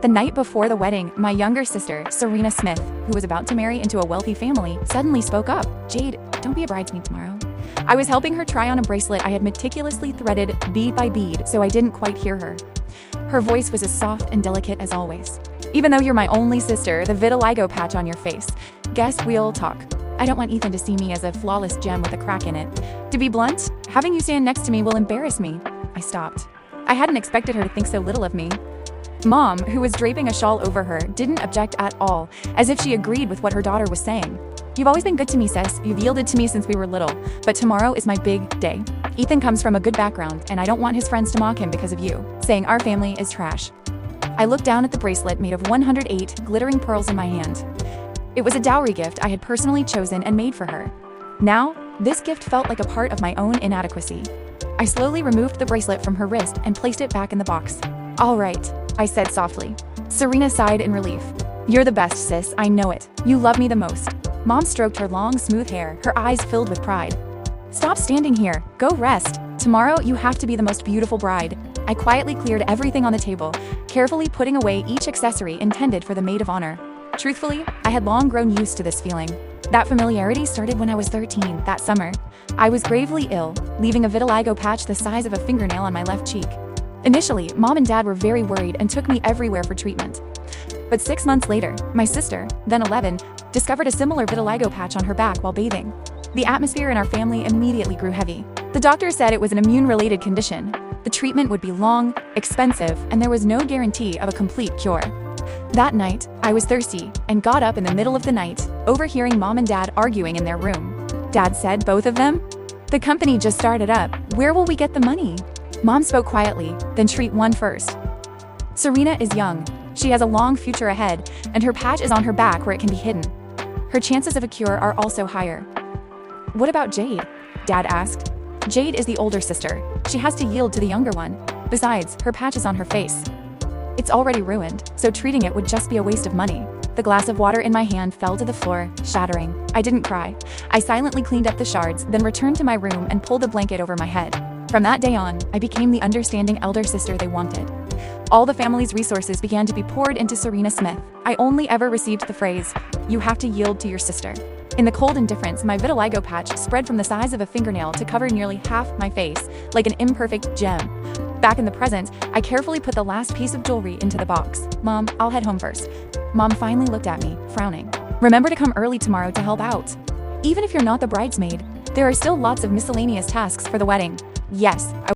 The night before the wedding, my younger sister, Serena Smith, who was about to marry into a wealthy family, suddenly spoke up. "Jade, don't be a bridesmaid tomorrow." I was helping her try on a bracelet I had meticulously threaded bead by bead, so I didn't quite hear her. Her voice was as soft and delicate as always. "Even though you're my only sister, the vitiligo patch on your face. Guess we'll talk. I don't want Ethan to see me as a flawless gem with a crack in it. To be blunt, having you stand next to me will embarrass me." I stopped. I hadn't expected her to think so little of me. Mom, who was draping a shawl over her, didn't object at all, as if she agreed with what her daughter was saying. "You've always been good to me, sis. You've yielded to me since we were little. But tomorrow is my big day. Ethan comes from a good background, and I don't want his friends to mock him because of you, saying our family is trash." I looked down at the bracelet made of 108 glittering pearls in my hand. It was a dowry gift I had personally chosen and made for her. Now, this gift felt like a part of my own inadequacy. I slowly removed the bracelet from her wrist and placed it back in the box. "All right," I said softly. Serena sighed in relief. "You're the best, sis, I know it. You love me the most." Mom stroked her long, smooth hair, her eyes filled with pride. "Stop standing here. Go rest. Tomorrow, you have to be the most beautiful bride." I quietly cleared everything on the table, carefully putting away each accessory intended for the maid of honor. Truthfully, I had long grown used to this feeling. That familiarity started when I was 13, that summer. I was gravely ill, leaving a vitiligo patch the size of a fingernail on my left cheek. Initially, Mom and Dad were very worried and took me everywhere for treatment. But 6 months later, my sister, then 11, discovered a similar vitiligo patch on her back while bathing. The atmosphere in our family immediately grew heavy. The doctor said it was an immune-related condition. The treatment would be long, expensive, and there was no guarantee of a complete cure. That night, I was thirsty and got up in the middle of the night, overhearing Mom and Dad arguing in their room. Dad said, "Both of them? The company just started up. Where will we get the money?" Mom spoke quietly, "Then treat one first. Serena is young. She has a long future ahead, and her patch is on her back where it can be hidden. Her chances of a cure are also higher." "What about Jade?" Dad asked. "Jade is the older sister. She has to yield to the younger one. Besides, her patch is on her face. It's already ruined, so treating it would just be a waste of money." The glass of water in my hand fell to the floor, shattering. I didn't cry. I silently cleaned up the shards, then returned to my room and pulled a blanket over my head. From that day on, I became the understanding elder sister they wanted. All the family's resources began to be poured into Serena Smith. I only ever received the phrase, "You have to yield to your sister." In the cold indifference, my vitiligo patch spread from the size of a fingernail to cover nearly half my face, like an imperfect gem. Back in the present, I carefully put the last piece of jewelry into the box. "Mom, I'll head home first." Mom finally looked at me, frowning. "Remember to come early tomorrow to help out. Even if you're not the bridesmaid, there are still lots of miscellaneous tasks for the wedding." Yes, I